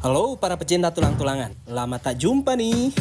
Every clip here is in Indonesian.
Halo para pecinta tulang-tulangan, lama tak jumpa nih.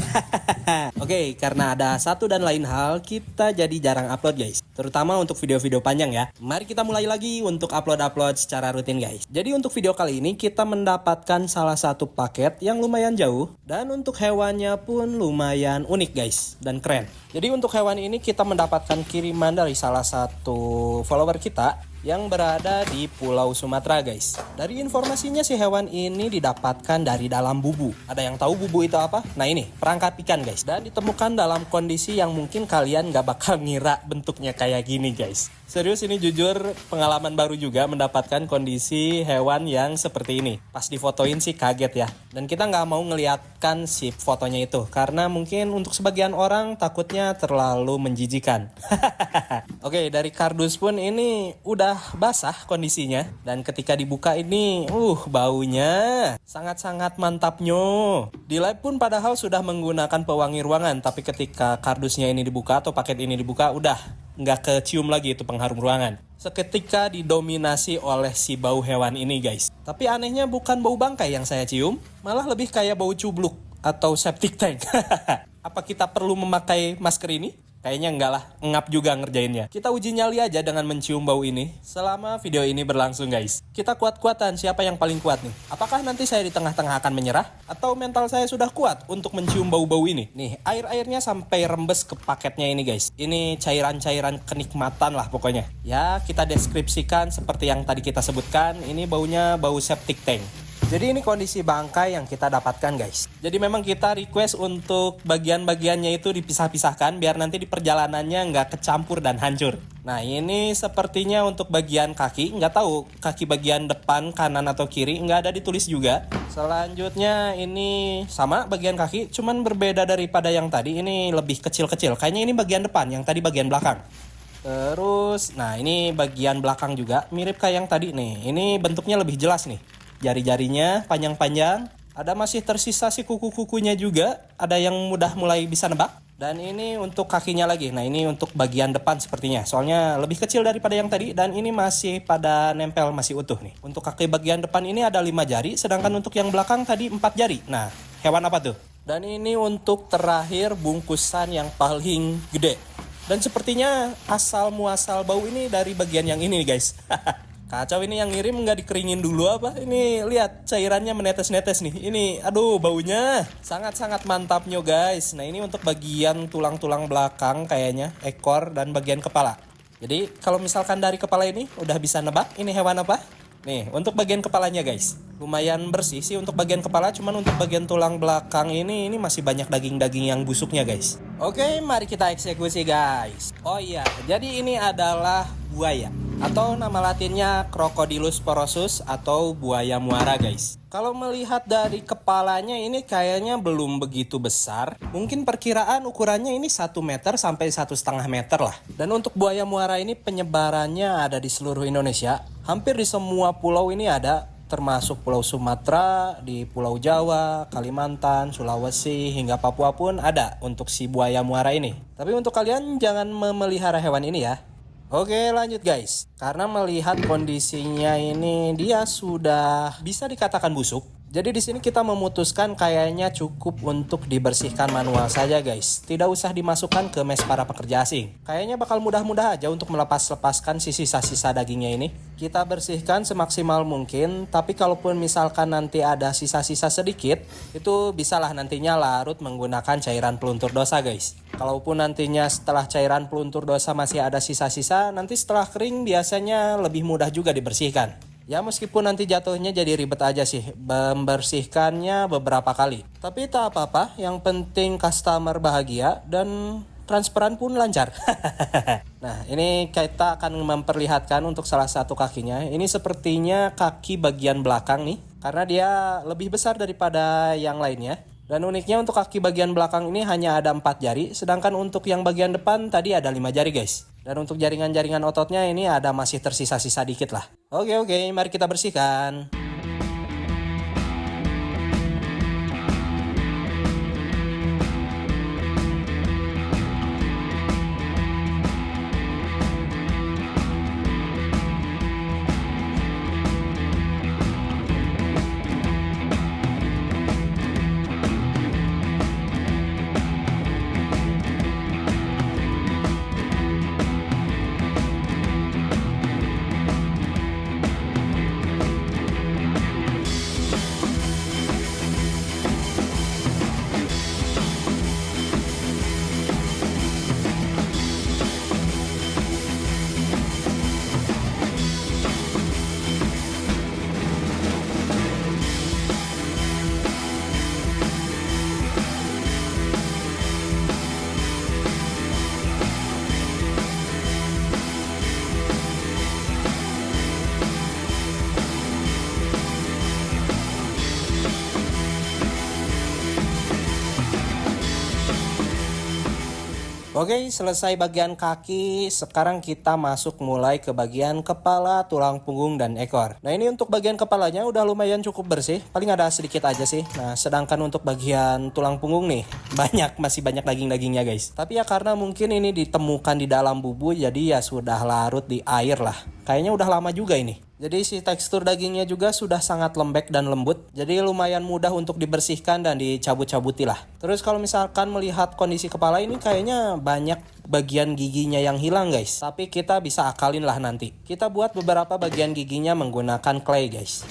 Oke, karena ada satu dan lain hal, kita jadi jarang upload guys. Terutama untuk video-video panjang ya. Mari kita mulai lagi untuk upload-upload secara rutin guys. Jadi untuk video kali ini kita mendapatkan salah satu paket yang lumayan jauh. Dan untuk hewannya pun lumayan unik guys, dan keren. Jadi untuk hewan ini kita mendapatkan kiriman dari salah satu follower kita yang berada di Pulau Sumatera guys. Dari informasinya si hewan ini didapatkan dari dalam bubu. Ada yang tahu bubu itu apa? Nah ini, perangkap ikan guys. Dan ditemukan dalam kondisi yang mungkin kalian gak bakal ngira bentuknya kayak gini guys. Serius ini jujur pengalaman baru juga mendapatkan kondisi hewan yang seperti ini. Pas difotoin sih kaget ya. Dan kita gak mau ngeliatkan si fotonya itu. Karena mungkin untuk sebagian orang takutnya terlalu menjijikan. Oke, dari kardus pun ini udah basah kondisinya. Dan ketika dibuka ini, baunya sangat-sangat mantapnya. Di lab pun padahal sudah menggunakan pewangi ruangan. Tapi ketika kardusnya ini dibuka atau paket ini dibuka, udah nggak kecium lagi itu pengharum ruangan. Seketika didominasi oleh si bau hewan ini guys. Tapi anehnya bukan bau bangkai yang saya cium, malah lebih kayak bau cubluk atau septic tank. Apa kita perlu memakai masker ini? Kayaknya enggak lah, ngap juga ngerjainnya. Kita uji nyali aja dengan mencium bau ini selama video ini berlangsung guys. Kita kuat-kuatan siapa yang paling kuat nih. Apakah nanti saya di tengah-tengah akan menyerah? Atau mental saya sudah kuat untuk mencium bau-bau ini? Nih, air-airnya sampai rembes ke paketnya ini guys. Ini cairan-cairan kenikmatan lah pokoknya. Ya, kita deskripsikan seperti yang tadi kita sebutkan. Ini baunya bau septic tank. Jadi ini kondisi bangkai yang kita dapatkan guys. Jadi memang kita request untuk bagian-bagiannya itu dipisah-pisahkan biar nanti di perjalanannya nggak kecampur dan hancur. Nah ini sepertinya untuk bagian kaki, nggak tahu kaki bagian depan, kanan atau kiri, nggak ada ditulis juga. Selanjutnya ini sama bagian kaki, cuman berbeda daripada yang tadi, ini lebih kecil-kecil. Kayaknya ini bagian depan, yang tadi bagian belakang. Terus, nah ini bagian belakang juga, mirip kayak yang tadi nih. Ini bentuknya lebih jelas nih. Jari-jarinya panjang-panjang, ada masih tersisa si kuku-kukunya juga, ada yang mudah mulai bisa nebak. Dan ini untuk kakinya lagi, nah ini untuk bagian depan sepertinya, soalnya lebih kecil daripada yang tadi, dan ini masih pada nempel, masih utuh nih. Untuk kaki bagian depan ini ada 5 jari, sedangkan untuk yang belakang tadi 4 jari. Nah, hewan apa tuh? Dan ini untuk terakhir bungkusan yang paling gede. Dan sepertinya asal muasal bau ini dari bagian yang ini nih guys. Kacau, ini yang ngirim nggak dikeringin dulu apa? Ini lihat cairannya menetes-netes nih. Ini aduh baunya sangat-sangat mantapnya guys. Nah ini untuk bagian tulang-tulang belakang kayaknya, ekor dan bagian kepala. Jadi kalau misalkan dari kepala ini udah bisa nebak ini hewan apa? Nih untuk bagian kepalanya guys. Lumayan bersih sih untuk bagian kepala, cuman untuk bagian tulang belakang ini masih banyak daging-daging yang busuknya guys. Oke, mari kita eksekusi guys. Oh iya, jadi ini adalah buaya. Atau nama latinnya Crocodylus porosus atau buaya muara guys. Kalau melihat dari kepalanya ini kayaknya belum begitu besar. Mungkin perkiraan ukurannya ini 1 meter sampai 1,5 meter lah. Dan untuk buaya muara ini penyebarannya ada di seluruh Indonesia. Hampir di semua pulau ini ada. Termasuk Pulau Sumatera, di Pulau Jawa, Kalimantan, Sulawesi, hingga Papua pun ada untuk si buaya muara ini. Tapi untuk kalian jangan memelihara hewan ini ya. Oke lanjut guys, karena melihat kondisinya ini dia sudah bisa dikatakan busuk. Jadi di sini kita memutuskan kayaknya cukup untuk dibersihkan manual saja guys. Tidak usah dimasukkan ke mes para pekerja asing. Kayaknya bakal mudah-mudah aja untuk melepaskan si sisa-sisa dagingnya ini. Kita bersihkan semaksimal mungkin, tapi kalaupun misalkan nanti ada sisa-sisa sedikit, itu bisalah nantinya larut menggunakan cairan peluntur dosa guys. Kalaupun nantinya setelah cairan peluntur dosa masih ada sisa-sisa, nanti setelah kering biasanya lebih mudah juga dibersihkan. Ya meskipun nanti jatuhnya jadi ribet aja sih membersihkannya beberapa kali. Tapi tak apa-apa, yang penting customer bahagia dan transferan pun lancar. Nah ini kita akan memperlihatkan untuk salah satu kakinya. Ini sepertinya kaki bagian belakang nih, karena dia lebih besar daripada yang lainnya. Dan uniknya untuk kaki bagian belakang ini hanya ada 4 jari, sedangkan untuk yang bagian depan tadi ada 5 jari guys. Dan untuk jaringan-jaringan ototnya ini ada masih tersisa-sisa dikit lah. Oke, mari kita bersihkan. Oke, selesai bagian kaki. Sekarang kita masuk mulai ke bagian kepala, tulang punggung, dan ekor. Nah, ini untuk bagian kepalanya udah lumayan cukup bersih. Paling ada sedikit aja sih. Nah, sedangkan untuk bagian tulang punggung nih, masih banyak daging-dagingnya guys. Tapi ya karena mungkin ini ditemukan di dalam bubur, jadi ya sudah larut di air lah. Kayaknya udah lama juga ini. Jadi si tekstur dagingnya juga sudah sangat lembek dan lembut. Jadi lumayan mudah untuk dibersihkan dan dicabut-cabuti lah. Terus kalau misalkan melihat kondisi kepala ini kayaknya banyak bagian giginya yang hilang guys. Tapi kita bisa akalin lah nanti. Kita buat beberapa bagian giginya menggunakan clay guys.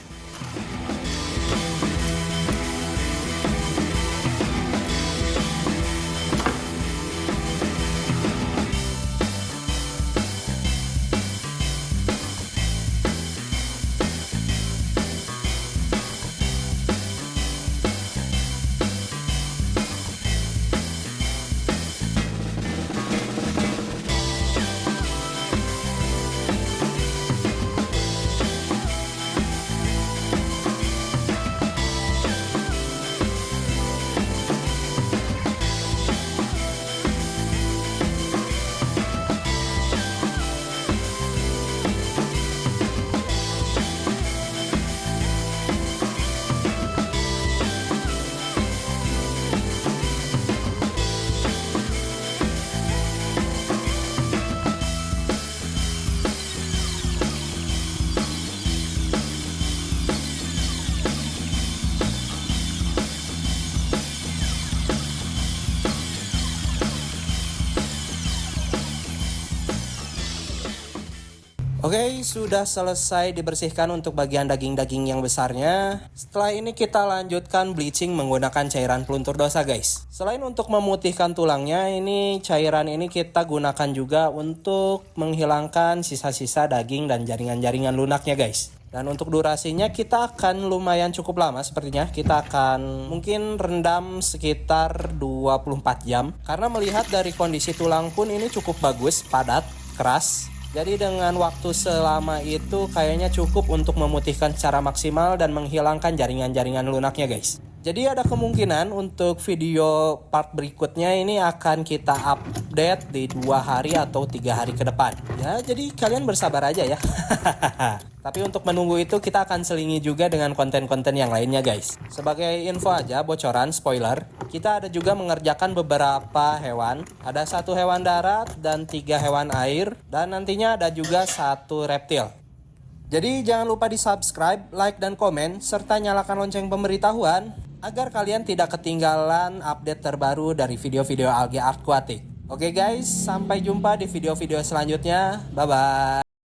Oke, sudah selesai dibersihkan untuk bagian daging-daging yang besarnya. Setelah ini kita lanjutkan bleaching menggunakan cairan peluntur dosa guys. Selain untuk memutihkan tulangnya, ini cairan ini kita gunakan juga untuk menghilangkan sisa-sisa daging dan jaringan-jaringan lunaknya guys. Dan untuk durasinya kita akan lumayan cukup lama sepertinya. Kita akan mungkin rendam sekitar 24 jam. Karena melihat dari kondisi tulang pun ini cukup bagus, padat, keras. Jadi dengan waktu selama itu kayaknya cukup untuk memutihkan secara maksimal dan menghilangkan jaringan-jaringan lunaknya guys. Jadi ada kemungkinan untuk video part berikutnya ini akan kita update di 2 hari atau 3 hari ke depan. Ya jadi kalian bersabar aja ya. Tapi untuk menunggu itu kita akan selingi juga dengan konten-konten yang lainnya guys. Sebagai info aja, bocoran, spoiler, kita ada juga mengerjakan beberapa hewan. Ada 1 hewan darat dan 3 hewan air. Dan nantinya ada juga 1 reptil. Jadi jangan lupa di subscribe, like, dan komen, serta nyalakan lonceng pemberitahuan agar kalian tidak ketinggalan update terbaru dari video-video algae aquatic. Oke guys, sampai jumpa di video-video selanjutnya. Bye-bye.